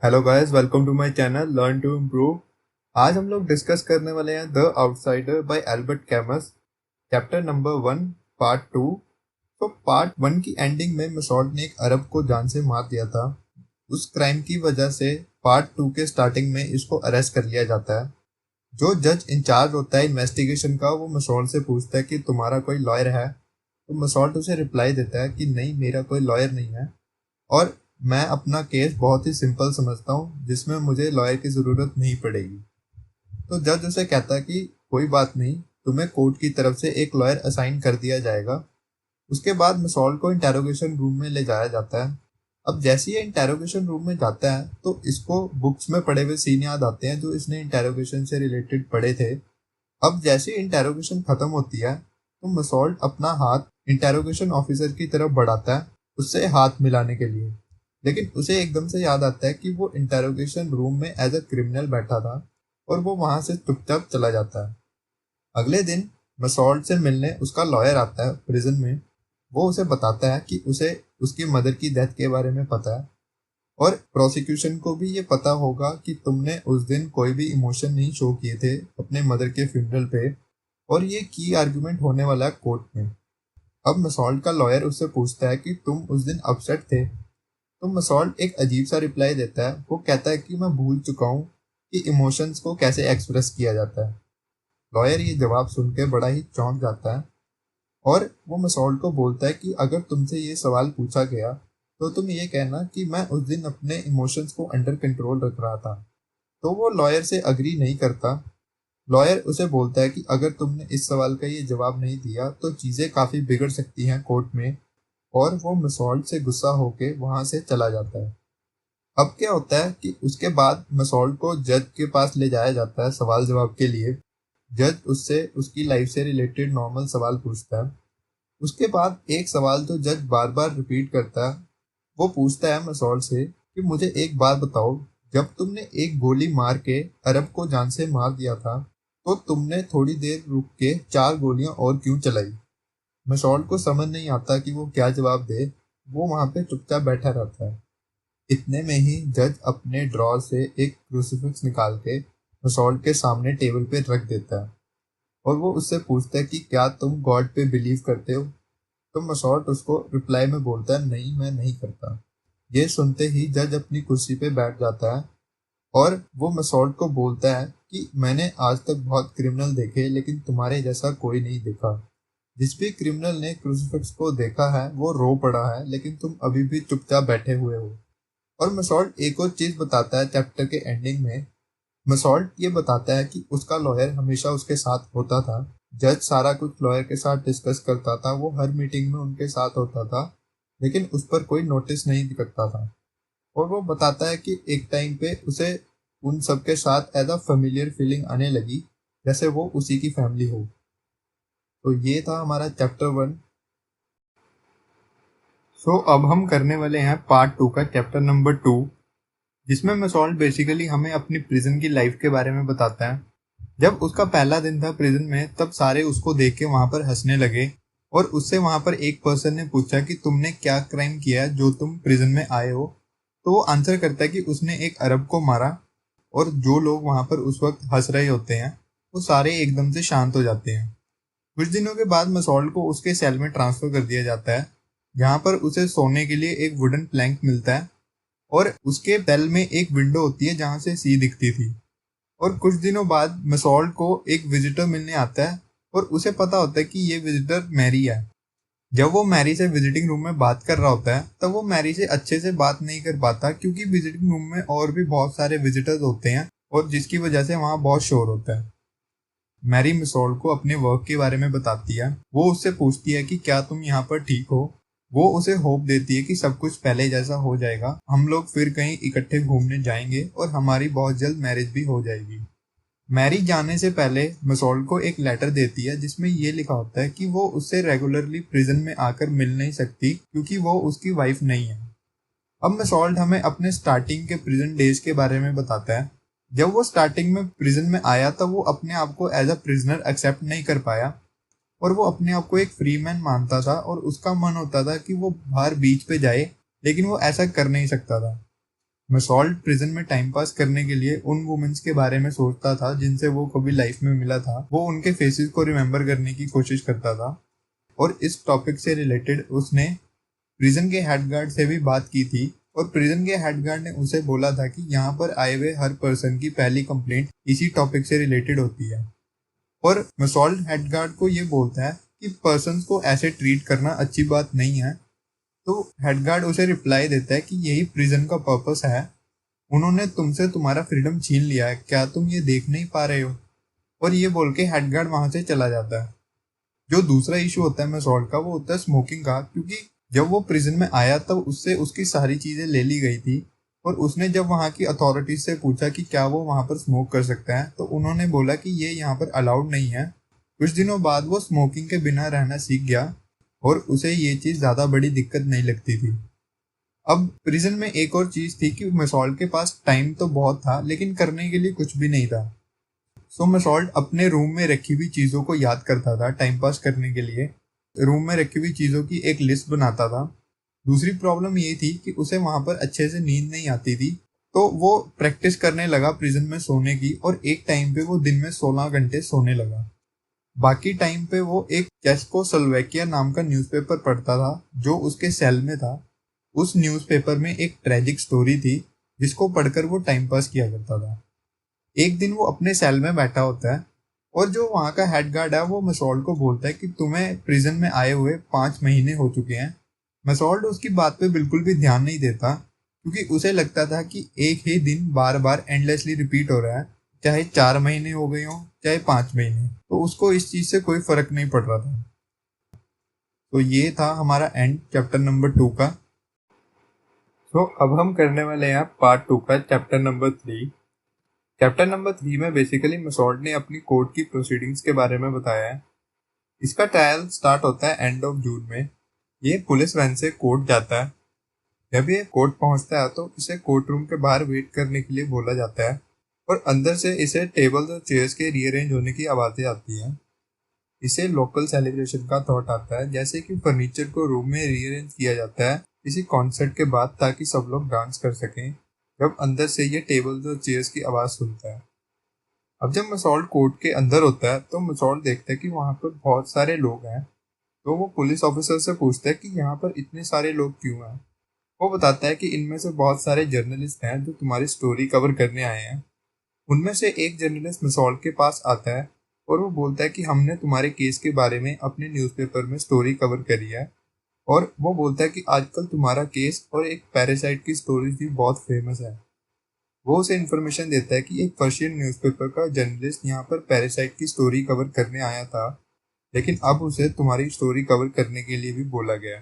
Hello guys, welcome to my channel learn to improve. आज हम लोग डिस्कस करने वाले हैं the outsider by Albert Camus, chapter number 1, part 2। तो पार्ट 1 की एंडिंग में मिसॉल्ट ने एक अरब को जान से मार दिया था। उस क्राइम की वजह से पार्ट 2 के स्टार्टिंग में इसको अरेस्ट कर लिया जाता है। जो जज इंचार्ज होता है इन्वेस्टिगेशन का, वो मिसॉल्ट से पूछता है कि तुम्हारा कोई लॉयर है। तो मिसॉल्ट उसे रिप्लाई देता है कि नहीं, मेरा कोई लॉयर नहीं है और मैं अपना केस बहुत ही सिंपल समझता हूँ जिसमें मुझे लॉयर की ज़रूरत नहीं पड़ेगी। तो जज उसे कहता है कि कोई बात नहीं, तुम्हें कोर्ट की तरफ से एक लॉयर असाइन कर दिया जाएगा। उसके बाद मिसॉल्ट को इंटेरोगेशन रूम में ले जाया जाता है। अब जैसे ही ये इंटेरोगेशन रूम में जाता है तो इसको बुक्स में पढ़े हुए सीन याद आते हैं जो इसने इंटेरोगेशन से रिलेटेड पढ़े थे। अब जैसे ही इंटेरोगेशन खत्म होती है तो मिसॉल्ट अपना हाथ इंटेरोगेशन ऑफिसर की तरफ बढ़ाता है उससे हाथ मिलाने के लिए, लेकिन उसे एकदम से याद आता है कि वो इंटेरोगेशन रूम में एज अ क्रिमिनल बैठा था और वो वहां से चुपचाप चला जाता है। अगले दिन मसॉल्ट से मिलने उसका लॉयर आता है प्रिजन में। वो उसे बताता है कि उसे उसकी मदर की डेथ के बारे में पता है और प्रोसिक्यूशन को भी ये पता होगा कि तुमने उस दिन कोई भी इमोशन नहीं शो किए थे अपने मदर के फ्यूनरल पे, और ये की आर्गुमेंट होने वाला है कोर्ट में। अब मसॉल्ट का लॉयर उससे पूछता है कि तुम उस दिन अपसेट थे। तो मसॉल्ट एक अजीब सा रिप्लाई देता है। वो कहता है कि मैं भूल चुका हूँ कि इमोशंस को कैसे एक्सप्रेस किया जाता है। लॉयर ये जवाब सुन के बड़ा ही चौंक जाता है और वो मसॉल्ट को बोलता है कि अगर तुमसे ये सवाल पूछा गया तो तुम ये कहना कि मैं उस दिन अपने इमोशंस को अंडर कंट्रोल रख रहा था। तो वो लॉयर से अग्री नहीं करता। लॉयर उसे बोलता है कि अगर तुमने इस सवाल का ये जवाब नहीं दिया तो चीज़ें काफ़ी बिगड़ सकती हैं कोर्ट में, और वो मसॉल्ट से गुस्सा होके वहां से चला जाता है। अब क्या होता है कि उसके बाद मसॉल्ट को जज के पास ले जाया जाता है सवाल जवाब के लिए। जज उससे उसकी लाइफ से रिलेटेड नॉर्मल सवाल पूछता है। उसके बाद एक सवाल जो जज बार बार रिपीट करता है, वो पूछता है मसॉल्ट से कि मुझे एक बात बताओ, जब तुमने एक गोली मार के अरब को जान से मार दिया था तो तुमने थोड़ी देर रुक के 4 गोलियां और क्यों चलाई। मसॉल्ट को समझ नहीं आता कि वो क्या जवाब दे। वो वहां पे चुपचाप बैठा रहता है। इतने में ही जज अपने ड्रॉर से एक क्रूसीफिक्स निकाल के मसॉल्ट के सामने टेबल पे रख देता है और वो उससे पूछता है कि क्या तुम गॉड पे बिलीव करते हो। तो मसॉल्ट उसको रिप्लाई में बोलता है, नहीं, मैं नहीं करता। ये सुनते ही जज अपनी कुर्सी पे बैठ जाता है और वो मसॉल्ट को बोलता है कि मैंने आज तक बहुत क्रिमिनल देखे लेकिन तुम्हारे जैसा कोई नहीं देखा। जिस भी क्रिमिनल ने क्रूसीफिक्स को देखा है वो रो पड़ा है, लेकिन तुम अभी भी चुपचाप बैठे हुए हो। और मसॉल्ट एक और चीज बताता है चैप्टर के एंडिंग में। मसॉल्ट ये बताता है कि उसका लॉयर हमेशा उसके साथ होता था। जज सारा कुछ लॉयर के साथ डिस्कस करता था, वो हर मीटिंग में उनके साथ होता था, लेकिन उस पर कोई नोटिस नहीं करता था। और वो बताता है कि एक टाइम पे उसे उन सबके साथ एज अ फेमिलियर फीलिंग आने लगी, जैसे वो उसी की फैमिली हो। तो ये था हमारा चैप्टर 1। अब हम करने वाले हैं पार्ट 2 का चैप्टर नंबर 2, जिसमें मसॉल्ट बेसिकली हमें अपनी प्रिजन की लाइफ के बारे में बताता है। जब उसका पहला दिन था प्रिजन में तब सारे उसको देख के वहां पर हंसने लगे और उससे वहां पर एक पर्सन ने पूछा कि तुमने क्या क्राइम किया है जो तुम प्रिजन में आए हो। तो वो आंसर करता है कि उसने एक अरब को मारा। और जो लोग वहां पर उस वक्त हंस रहे होते हैं वो सारे एकदम से शांत हो जाते हैं। कुछ दिनों के बाद मसॉल्ट को उसके सेल में ट्रांसफर कर दिया जाता है, जहां पर उसे सोने के लिए एक वुडन प्लैंक मिलता है और उसके सेल में एक विंडो होती है जहां से सी दिखती थी। और कुछ दिनों बाद मसॉल्ट को एक विजिटर मिलने आता है और उसे पता होता है कि ये विजिटर मैरी है। जब वो मैरी से विजिटिंग रूम में बात कर रहा होता है तब वो मैरी से अच्छे से बात नहीं कर पाता, क्योंकि विजिटिंग रूम में और भी बहुत सारे विजिटर्स होते हैं और जिसकी वजह से वहां बहुत शोर होता है। मैरी मिसॉल्ट को अपने वर्क के बारे में बताती है। वो उससे पूछती है कि क्या तुम यहाँ पर ठीक हो। वो उसे होप देती है कि सब कुछ पहले जैसा हो जाएगा, हम लोग फिर कहीं इकट्ठे घूमने जाएंगे और हमारी बहुत जल्द मैरिज भी हो जाएगी। मैरी जाने से पहले मिसॉल्ट को एक लेटर देती है जिसमें ये लिखा होता है कि वो उससे रेगुलरली प्रिजन में आकर मिल नहीं सकती क्योंकि वो उसकी वाइफ नहीं है। अब मिसॉल्ट हमें अपने स्टार्टिंग के प्रिजन डेज के बारे में बताता है। जब वो स्टार्टिंग में प्रिजन में आया तब वो अपने आप को एज अ प्रिजनर एक्सेप्ट नहीं कर पाया और वो अपने आप को एक फ्री मैन मानता था और उसका मन होता था कि वो बाहर बीच पे जाए, लेकिन वो ऐसा कर नहीं सकता था। मसॉल्ट प्रिजन में टाइम पास करने के लिए उन वुमेन्स के बारे में सोचता था जिनसे वो कभी लाइफ में मिला था। वो उनके फेसेस को रिमेम्बर करने की कोशिश करता था और इस टॉपिक से रिलेटेड उसने प्रिजन के हेड गार्ड से भी बात की थी और प्रिजन के हेड गार्ड ने उसे बोला था कि यहाँ पर आए हुए हर पर्सन की पहली कंप्लेंट इसी टॉपिक से रिलेटेड होती है। और मसॉल्ट हेड गार्ड को ये बोलता है कि पर्सन को ऐसे ट्रीट करना अच्छी बात नहीं है। तो हेड गार्ड उसे रिप्लाई देता है कि यही प्रिजन का पर्पस है, उन्होंने तुमसे तुम्हारा फ्रीडम छीन लिया है, क्या तुम ये देख नहीं पा रहे हो। और ये बोल के हेड गार्ड वहां से चला जाता है। जो दूसरा इशू होता है मसॉल्ट का वो होता है स्मोकिंग का, क्योंकि जब वो प्रिजन में आया तब उससे उसकी सारी चीजें ले ली गई थी और उसने जब वहाँ की अथॉरिटीज से पूछा कि क्या वो वहाँ पर स्मोक कर सकते हैं तो उन्होंने बोला कि ये यहाँ पर अलाउड नहीं है। कुछ दिनों बाद वो स्मोकिंग के बिना रहना सीख गया और उसे ये चीज ज्यादा बड़ी दिक्कत नहीं लगती थी। अब प्रिजन में एक और चीज थी कि मसॉल्ट के पास टाइम तो बहुत था लेकिन करने के लिए कुछ भी नहीं था। सो मसॉल्ट अपने रूम में रखी हुई चीजों को याद करता था टाइम पास करने के लिए। रूम में रखी हुई चीजों की एक लिस्ट बनाता था। दूसरी प्रॉब्लम ये थी कि उसे वहां पर अच्छे से नींद नहीं आती थी, तो वो प्रैक्टिस करने लगा प्रिजन में सोने की और एक टाइम पे वो दिन में 16 घंटे सोने लगा। बाकी टाइम पे वो एक चेस्कोस्लोवाकिया नाम का न्यूज़पेपर पढ़ता था जो उसके सेल में था। उस न्यूज़पेपर में एक ट्रेजिक स्टोरी थी जिसको पढ़कर वो टाइम पास किया करता था। एक दिन वो अपने सेल में बैठा होता है और जो वहाँ का हेड गार्ड है वो मसॉल्ट को बोलता है कि तुम्हें प्रिजन में आए हुए 5 महीने हो चुके हैं। मसॉल्ट उसकी बात पे बिल्कुल भी ध्यान नहीं देता क्योंकि उसे लगता था कि एक ही दिन बार बार एंडलेसली रिपीट हो रहा है, चाहे 4 महीने हो गए हों चाहे 5 महीने, तो उसको इस चीज से कोई फर्क नहीं पड़ रहा था। तो ये था हमारा एंड चैप्टर नंबर 2 का। तो अब हम करने वाले हैं पार्ट 2 का चैप्टर नंबर 3। चैप्टर नंबर 3 में बेसिकली मसॉल्ट ने अपनी कोर्ट की प्रोसीडिंग्स के बारे में बताया है। इसका ट्रायल स्टार्ट होता है एंड ऑफ जून में। ये पुलिस वैन से कोर्ट जाता है। जब ये कोर्ट पहुंचता है तो इसे कोर्ट रूम के बाहर वेट करने के लिए बोला जाता है और अंदर से इसे टेबल्स और चेयर्स के रीअरेंज होने की आवाज़ें आती हैं। इसे लोकल सेलिब्रेशन का थॉट आता है, जैसे कि फर्नीचर को रूम में रीअरेंज किया जाता है किसी कॉन्सर्ट के बाद ताकि सब लोग डांस कर सकें जब अंदर से ये टेबल्स और चेयर्स की आवाज़ सुनता है। अब जब मसॉल्ट कोर्ट के अंदर होता है तो मसॉल्ट देखता है कि वहाँ पर बहुत सारे लोग हैं। तो वो पुलिस ऑफिसर से पूछता है कि यहाँ पर इतने सारे लोग क्यों हैं। वो बताता है कि इनमें से बहुत सारे जर्नलिस्ट हैं जो तुम्हारी स्टोरी कवर करने आए हैं। उनमें से एक जर्नलिस्ट मसॉल्ट के पास आता है और वो बोलता है कि हमने तुम्हारे केस के बारे में अपने न्यूज़पेपर में स्टोरी कवर करी है और वो बोलता है कि आजकल तुम्हारा केस और एक पैरासाइट की स्टोरी भी बहुत फेमस है। वो उसे इन्फॉर्मेशन देता है कि एक पर्शियन न्यूज़पेपर का जर्नलिस्ट यहाँ पर पैरासाइट की स्टोरी कवर करने आया था, लेकिन अब उसे तुम्हारी स्टोरी कवर करने के लिए भी बोला गया।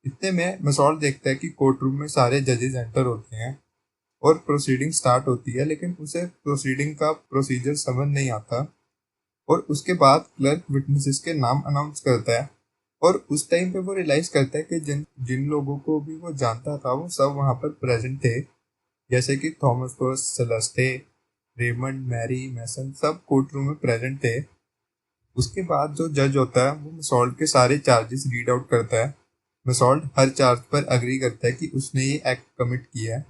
इतने में मसॉल्ट देखता है कि कोर्ट रूम में सारे जजेस एंटर होते हैं और प्रोसीडिंग स्टार्ट होती है, लेकिन उसे प्रोसीडिंग का प्रोसीजर समझ नहीं आता और उसके बाद क्लर्क विटनेसेस के नाम अनाउंस करता है और उस टाइम पे वो रियलाइज करता है कि जिन जिन लोगों को भी वो जानता था वो सब वहाँ पर प्रेजेंट थे, जैसे कि Thomas Purse, Celeste, Raymond, Mary, Mason, सब कोर्ट रूम में प्रेजेंट थे। उसके बाद जो जज होता है वो मसॉल्ट के सारे चार्जेस रीड आउट करता है। मसॉल्ट हर चार्ज पर अग्री करता है कि उसने ये एक्ट कमिट किया है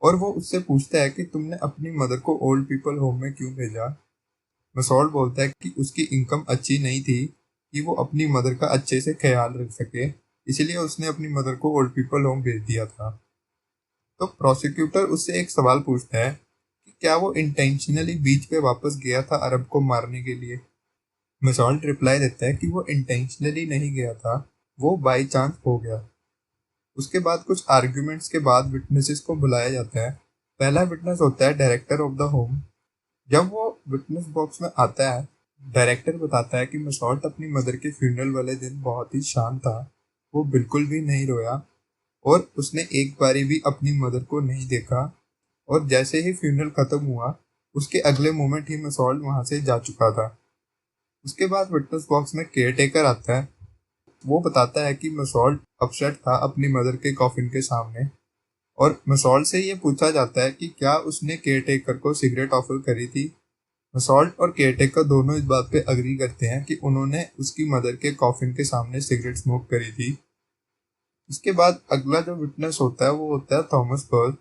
और वो उससे पूछता है कि तुमने अपनी मदर को ओल्ड पीपल होम में क्यों भेजा। मसॉल्ट बोलता है कि उसकी इनकम अच्छी नहीं थी कि वो अपनी मदर का अच्छे से ख्याल रख सके, इसलिए उसने अपनी मदर को ओल्ड पीपल होम भेज दिया था। तो प्रोसिक्यूटर उससे एक सवाल पूछता है कि क्या वो इंटेंशनली बीच पे वापस गया था अरब को मारने के लिए। मसॉल्ट रिप्लाई देता है कि वो इंटेंशनली नहीं गया था, वो बाई चांस हो गया। उसके बाद कुछ आर्ग्यूमेंट्स के बाद विटनेसेस को बुलाया जाता है। पहला विटनेस होता है डायरेक्टर ऑफ द होम। जब वो विटनेस बॉक्स में आता है, डायरेक्टर बताता है कि मसॉल्ट अपनी मदर के फ्यूनरल वाले दिन बहुत ही शांत था, वो बिल्कुल भी नहीं रोया और उसने एक बारी भी अपनी मदर को नहीं देखा और जैसे ही फ्यूनरल खत्म हुआ उसके अगले मोमेंट ही मसॉल्ट वहां से जा चुका था। उसके बाद विटनेस बॉक्स में केयर टेकर आता है। वो बताता है कि मसॉल्ट अपसेट था अपनी मदर के कॉफिन के सामने और मसॉल्ट से ये पूछा जाता है कि क्या उसने केयर टेकर को सिगरेट ऑफर करी थी। मसॉल्ट और केयर टेकर दोनों इस बात पे अग्री करते हैं कि उन्होंने उसकी मदर के कॉफिन के सामने सिगरेट स्मोक करी थी। इसके बाद अगला जो विटनेस होता है वो होता है थॉमस पर्स।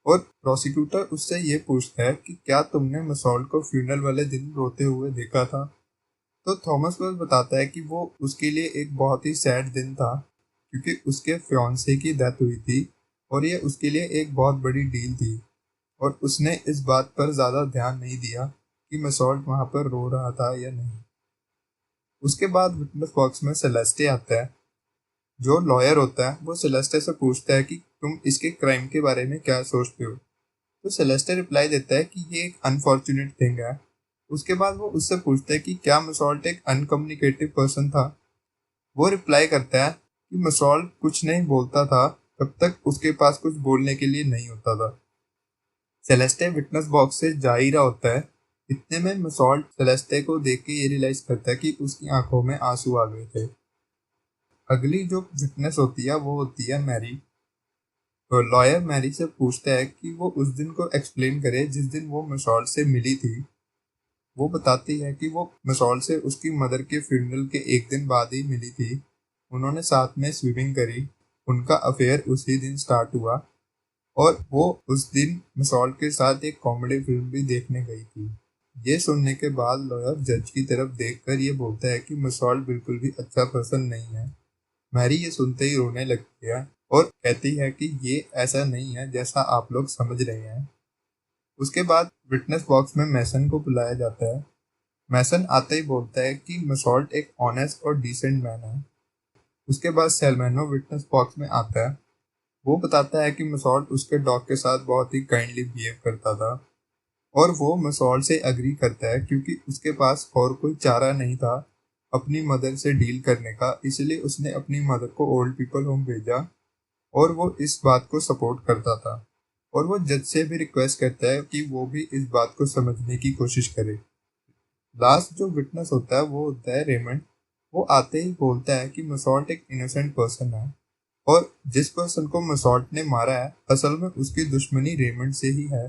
और प्रोसिक्यूटर उससे ये पूछता है कि क्या तुमने मसॉल्ट को फ्यूनरल वाले दिन रोते हुए देखा था। तो थॉमस वेल्स बताता है कि वो उसके लिए एक बहुत ही सैड दिन था, क्योंकि उसके फियांसे की डेथ हुई थी और ये उसके लिए एक बहुत बड़ी डील थी, और उसने इस बात पर ज़्यादा ध्यान नहीं दिया कि मसॉल्ट वहाँ पर रो रहा था या नहीं। उसके बाद विटनेस बॉक्स में सेलेस्टे आता है। जो लॉयर होता है वो सेलेस्टे से पूछता है कि तुम इसके क्राइम के बारे में क्या सोचते हो। तो सेलेस्टे रिप्लाई देता है कि ये एक अनफॉर्चुनेट थिंग है। उसके बाद वो उससे पूछता है कि क्या मसॉल्ट एक अनकम्युनिकेटिव पर्सन था। वो रिप्लाई करता है कि मसॉल्ट कुछ नहीं बोलता था तब तक उसके पास कुछ बोलने के लिए नहीं होता था। सेलेस्टे विटनेस बॉक्स से जा ही रहा होता है, इतने में मसॉल्ट सेलेस्टे को देख के ये रियलाइज करता है कि उसकी आंखों में आंसू आ गए थे। अगली जो विटनेस होती है वो होती है मैरी। तो लॉयर मैरी से पूछता है कि वो उस दिन को एक्सप्लेन करे जिस दिन वो मसॉल्ट से मिली थी। वो बताती है कि वो मसॉल्ट से उसकी मदर के फ्यूनरल के एक दिन बाद ही मिली थी। उन्होंने साथ में स्विमिंग करी, उनका अफेयर उसी दिन स्टार्ट हुआ, और वो उस दिन मसॉल्ट के साथ एक कॉमेडी फिल्म भी देखने गई थी। ये सुनने के बाद लॉयर जज की तरफ देखकर ये बोलता है कि मसॉल्ट बिल्कुल भी अच्छा पर्सन नहीं है। मैरी ये सुनते ही रोने लगती है और कहती है कि ये ऐसा नहीं है जैसा आप लोग समझ रहे हैं। उसके बाद विटनेस बॉक्स में मैसन को बुलाया जाता है। मैसन आते ही बोलता है कि मसॉल्ट एक ऑनेस्ट और डिसेंट मैन है। उसके बाद सेलमेनो विटनेस बॉक्स में आता है। वो बताता है कि मसॉल्ट उसके डॉग के साथ बहुत ही काइंडली बिहेव करता था, और वो मसॉल्ट से अग्री करता है क्योंकि उसके पास और कोई चारा नहीं था अपनी मदर से डील करने का, इसलिए उसने अपनी मदर को ओल्ड पीपल होम भेजा, और वो इस बात को सपोर्ट करता था। और वो जज से भी रिक्वेस्ट करता है कि वो भी इस बात को समझने की कोशिश करे। लास्ट जो विटनेस होता है वो होता है रेमंड। वो आते ही बोलता है कि मसॉल्ट एक इनोसेंट पर्सन है, और जिस पर्सन को मसॉल्ट ने मारा है असल में उसकी दुश्मनी रेमंड से ही है,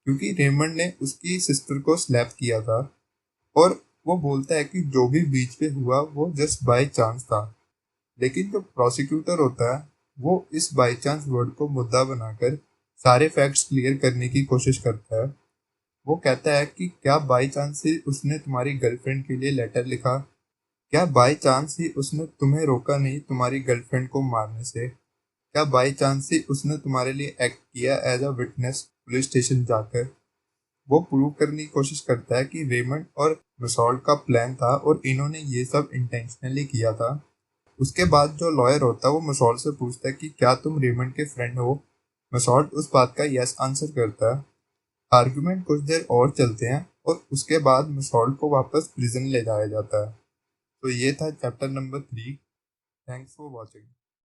क्योंकि रेमंड ने उसकी सिस्टर को स्लैप किया था। और वो बोलता है कि जो भी बीच पे हुआ वो जस्ट बाय चांस था। लेकिन जो प्रोसिक्यूटर होता है वो इस बाय चांस वर्ड को मुद्दा बनाकर सारे फैक्ट्स क्लियर करने की कोशिश करता है। वो कहता है कि क्या बाय चांस ही उसने तुम्हारी गर्लफ्रेंड के लिए लेटर लिखा? क्या बाय चांस ही उसने तुम्हें रोका नहीं तुम्हारी गर्लफ्रेंड को मारने से? क्या बाई चांस ही उसने तुम्हारे लिए एक्ट किया as a witness police station जाकर? वो प्रूव करने की कोशिश करता है कि रेमंड और मसॉल्ट का प्लान था और इन्होंने ये सब इंटेंशनली किया था। उसके बाद जो लॉयर होता है वो मसॉल्ट से पूछता है कि क्या तुम रेमंड के फ्रेंड हो? मसॉल्ट उस बात का यस आंसर करता है। आर्गुमेंट कुछ देर और चलते हैं और उसके बाद मसॉल्ट को वापस प्रिजन ले जाया जाता है। तो ये था chapter number 3। Thanks for watching.